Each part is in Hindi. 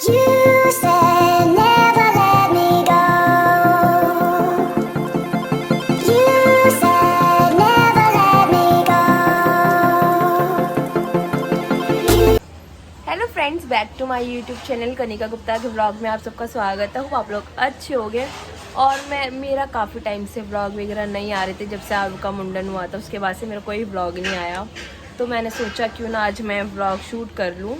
You said never let me go. You said never let me go. Hello friends, back to my YouTube channel Kanika Gupta के व्लॉग में आप सबका स्वागत है। आप लोग अच्छे होंगे। और मेरा काफ़ी टाइम से व्लॉग वगैरह नहीं आ रहे थे। जब से आपका मुंडन हुआ था उसके बाद से मेरा कोई व्लॉग नहीं आया, तो मैंने सोचा क्यों ना आज मैं व्लॉग शूट कर लूँ,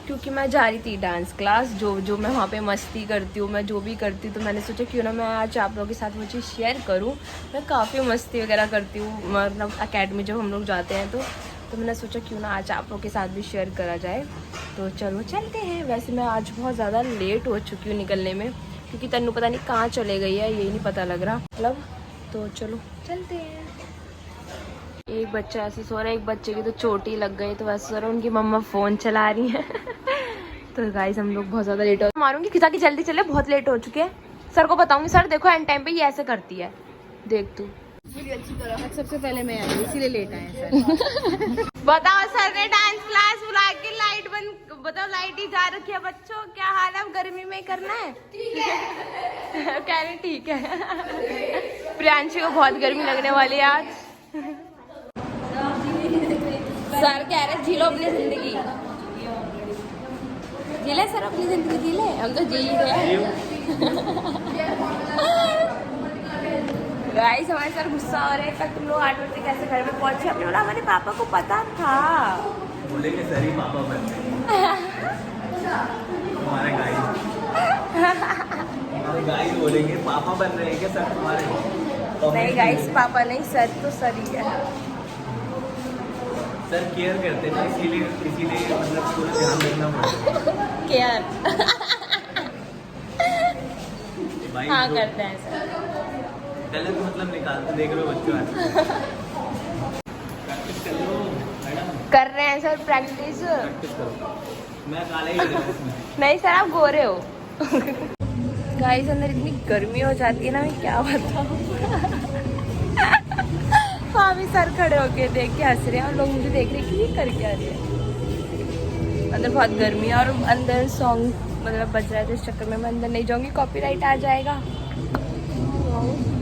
क्योंकि मैं जा रही थी डांस क्लास। जो मैं वहाँ पे मस्ती करती हूँ, मैं जो भी करती हूँ, तो मैंने सोचा क्यों ना मैं आज आप लोगों के साथ वो चीज़ शेयर करूँ। मैं काफ़ी मस्ती वगैरह करती हूँ, मतलब अकेडमी जब हम लोग जाते हैं तो मैंने सोचा क्यों ना आज आप लोगों के साथ भी शेयर करा जाए। तो चलो चलते हैं। वैसे मैं आज बहुत ज़्यादा लेट हो चुकी हूँ निकलने में, क्योंकि तन्नू पता नहीं कहाँ चले गई है, यही नहीं पता लग रहा मतलब। तो चलो चलते हैं। एक बच्चा ऐसे सो रहा है, एक बच्चे की तो चोटी लग गई, तो वैसे सो रहा है। उनकी मम्मा फ़ोन चला रही है। तो गाइस हम लोग बहुत ज़्यादा लेट हो मारूंगी खिसा की, जल्दी चले, बहुत लेट हो चुके हैं। सर को बताऊंगी, सर देखो एंड टाइम पे ये ऐसे करती है, देख तू। सबसे पहले मैं आई इसीलिए लेट आए सर। बताओ, सर ने डांस क्लास बुला के लाइट बंद, बताओ लाइट ही जा रखी है बच्चों, क्या हाल है, अब गर्मी में ही करना है। कह रहे ठीक है। प्रियांशी को बहुत गर्मी लगने वाली है आज। सर कह रहे झीलो अपनी जिंदगी, झीले सर अपनी जिंदगी झीले, हम तो जी ही रहे। गाइस हमारे सर गुस्सा हो रहे हैं, कल तुम लोग 8 बजे कैसे घर में पहुंचे। हमने बोला हमारे पापा को पता था, बोलेंगे सर ही पापा बन गए। तुम्हारे गाइस बोलेंगे पापा बन रहे हैं क्या सर तुम्हारे। नहीं गाइस पापा नहीं, सर तो सर ही है। सर केयर करते हैं ना, इसीलिए मतलब पूरा ध्यान रखना पड़ता है। केयर भाई हाँ तो करते हैं सर। गलत मतलब निकालते, देख रहे हो बच्चों आज प्रैक्टिस कर लो मैडम। कर रहे हैं सर प्रैक्टिस। प्रैक्टिस करो, मैं काला ही लग रहा हूं इसमें। नहीं सर आप गोरे हो। गाइस अंदर इतनी गर्मी हो जाती है ना, मैं क्या बताऊँ। वहाँ भी सर खड़े होके देख के हंस रहे हैं, और लोग मुझे देख रहे हैं कि ये कर क्या रहे हैं। अंदर बहुत गर्मी है, और अंदर सॉन्ग मतलब बज रहा है, तो इस चक्कर में मैं अंदर नहीं जाऊँगी, कॉपीराइट आ जाएगा।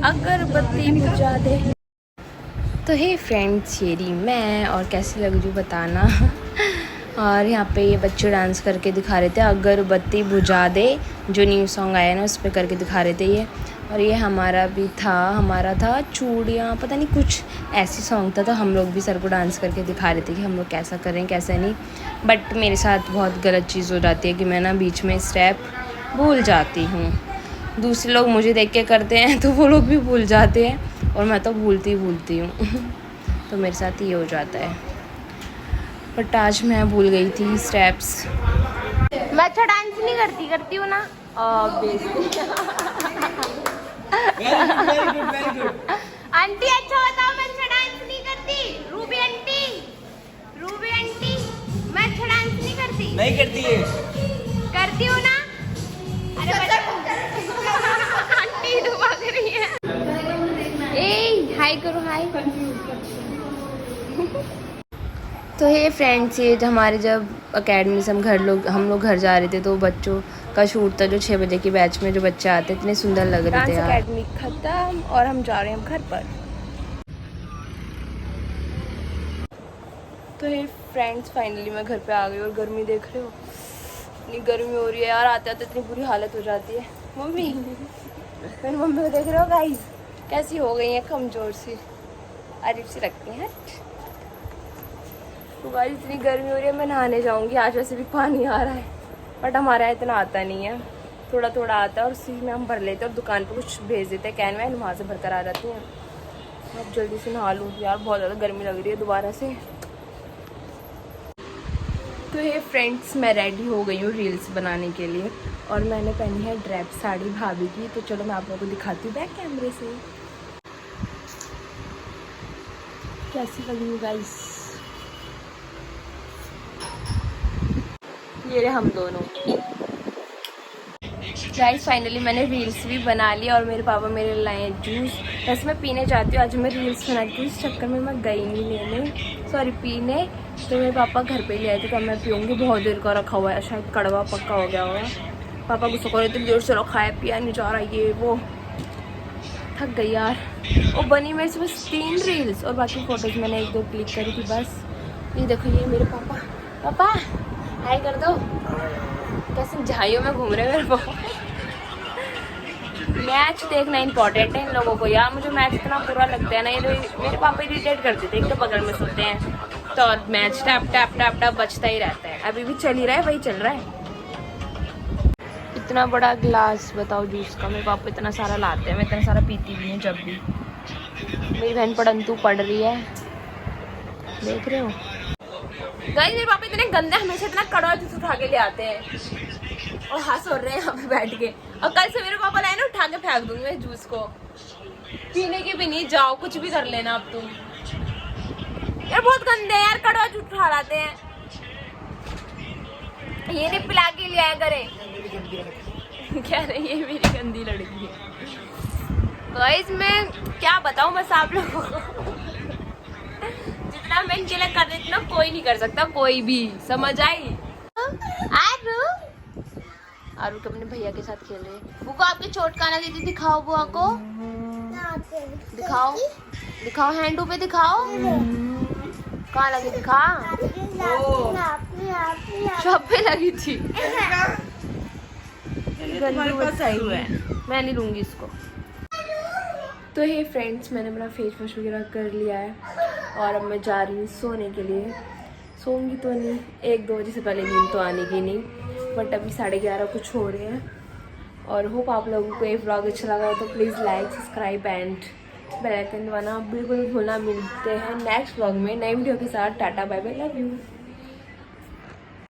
अगरबत्ती बुझा दे। तो हे फ्रेंड्स, ये रही मैं, और कैसी लग रही बताना। और यहाँ पे ये बच्चे डांस करके दिखा रहे थे, अगरबत्ती बुझा दे, जो न्यू सॉन्ग आया ना उस पर करके दिखा रहे थे ये। और ये हमारा था चूड़ियाँ, पता नहीं कुछ ऐसी सॉन्ग था। तो हम लोग भी सर को डांस करके दिखा रहे थे कि हम लोग कैसा करें कैसा नहीं। बट मेरे साथ बहुत गलत चीज़ हो जाती है कि मैं ना बीच में स्टेप भूल जाती हूँ। दूसरे लोग मुझे देख के करते हैं तो वो लोग भी भूल जाते हैं, और मैं तो भूलती हूँ। तो मेरे साथ ये हो जाता है। बट आज मैं भूल गई थी स्टेप्स। मैं अच्छा डांस नहीं करती हूँ ना। Very good. आंटी अच्छा बताओ, मैं अच्छा डांस नहीं करती। रूबी आंटी, मैं अच्छा डांस नहीं करती। नहीं करती है, करती हूँ ना। अरे आंटी तो भाग रही है। ए हाय करो, हाय। तो हे फ्रेंड्स, ये हमारे जब अकेडमी से हम लोग घर जा रहे थे, तो बच्चों का शूट था जो 6 बजे की बैच में जो बच्चे आते इतने सुंदर लग रहे थे। अकेडमी खत्म और हम जा रहे हैं घर पर। तो हे फ्रेंड्स, फाइनली मैं घर पे आ गई, और गर्मी देख रहे हो, इतनी गर्मी हो रही है यार। आते आते इतनी बुरी हालत हो जाती है। मम्मी, मेरी मम्मी को देख रहे हो गाइस, कैसी हो गई है, कमजोर सी, अजीब सी लगती है। तो गाइस इतनी गर्मी हो रही है, मैं नहाने जाऊंगी आज। वैसे भी पानी आ रहा है, बट हमारे यहाँ इतना आता नहीं है, थोड़ा थोड़ा आता है, और उसी में हम भर लेते हैं, और दुकान पे कुछ भेज देते हैं कैन वैन, वहाँ से भर कर आ जाती हैं। अब जल्दी से नहा लूँ यार, बहुत ज़्यादा गर्मी लग रही है दोबारा से। तो ये फ्रेंड्स, मैं रेडी हो गई हूँ रील्स बनाने के लिए, और मैंने पहनी है ड्रेप साड़ी भाभी की। तो चलो मैं आप लोगों को दिखाती हूँ बैक कैमरे से कैसी लगी हूँ गाइस। ये रहे हम दोनों। गाइस फाइनली मैंने रील्स भी बना ली, और मेरे पापा मेरे लाए जूस। वैसे मैं पीने जाती हूँ, आज मैं रील्स बनाती हूँ, इस चक्कर में मैं गई नहीं लेने, सॉरी पीने। तो मेरे पापा घर पे ले आए थे तो मैं पीऊँगी, बहुत देर का रखा हुआ है, शायद कड़वा पक्का हो गया होगा। पापा गुस्सा कर रहे थे, देर से रखा है, पिया नहीं जा रहा, ये वो। थक गई यार। और बनी मेरे से बस 3 रील्स और बाकी फ़ोटोज़ मैंने 1-2 क्लिक करी थी बस। ये देखो ये मेरे पापा। पापा हाय कर दो। कैसे झाइयों में घूम रहे हैं मेरे पापा। मैच देखना इंपॉर्टेंट है इन लोगों को यार। मुझे मैच इतना बुरा लगता है ना, ये मेरे पापा इरिटेट कर देते हैं। एक तो बगल में सोते हैं तो और match tap tap tap tap बजता ही रहता है। अभी भी चल ही रहा है, वही चल रहा है। इतना बड़ा ग्लास बताओ जूस का, मेरे पापा इतना सारा लाते हैं, मैं इतना सारा पीती भी हूँ जब भी। मेरी बहन पढ़ंतु पढ़ रही है, देख रहे हो गाइस। मेरे पापा इतने गंदे, हमेशा इतना कड़वा जूस उठा के ले आते हैं और हंस हो रहे हैं यहाँ पे बैठ के। और कल से मेरे पापा लाए ना, उठा के फेंक दूंगी मैं जूस को। पीने की भी नहीं, जाओ कुछ भी कर लेना अब तुम। यार बहुत गंदे हैं यार, कड़वा जूस उठा लाते हैं। ये नहीं पिला के ले आया करे। क्या रही है मेरी गंदी लड़की। गाइस मैं क्या बताऊं बस आप लोगों को। जितना मैं इनके लिए कर रही थी ना, कोई नहीं कर सकता, कोई भी। समझ आई? आरू तो अपने भैया के साथ खेल रहे हैं। बुआ आपकी चोट कहाँ लगी थी, दिखाओ बुआ को। दिखाओ दिखाओ, हैंडू पे दिखाओ। कहाँ लगी, दिखा। शॉप पे लगी थी। तुम्हारे पास आई हुआ है। मैं नहीं लूंगी इसको। तो हे फ्रेंड्स, मैंने अपना फेस वॉश वगैरह कर लिया है और अब मैं जा रही हूँ सोने के लिए। सोऊंगी तो नहीं, 1-2 बजे से पहले नींद तो आने की नहीं, बट अभी 11:30 कुछ हो रहे हैं। और होप आप लोगों को ये व्लॉग अच्छा लगा तो please like, subscribe and bell icon दबाना बिल्कुल भूलना। मिलते हैं नेक्स्ट व्लॉग में नई वीडियो के साथ। Tata bye bye, love you.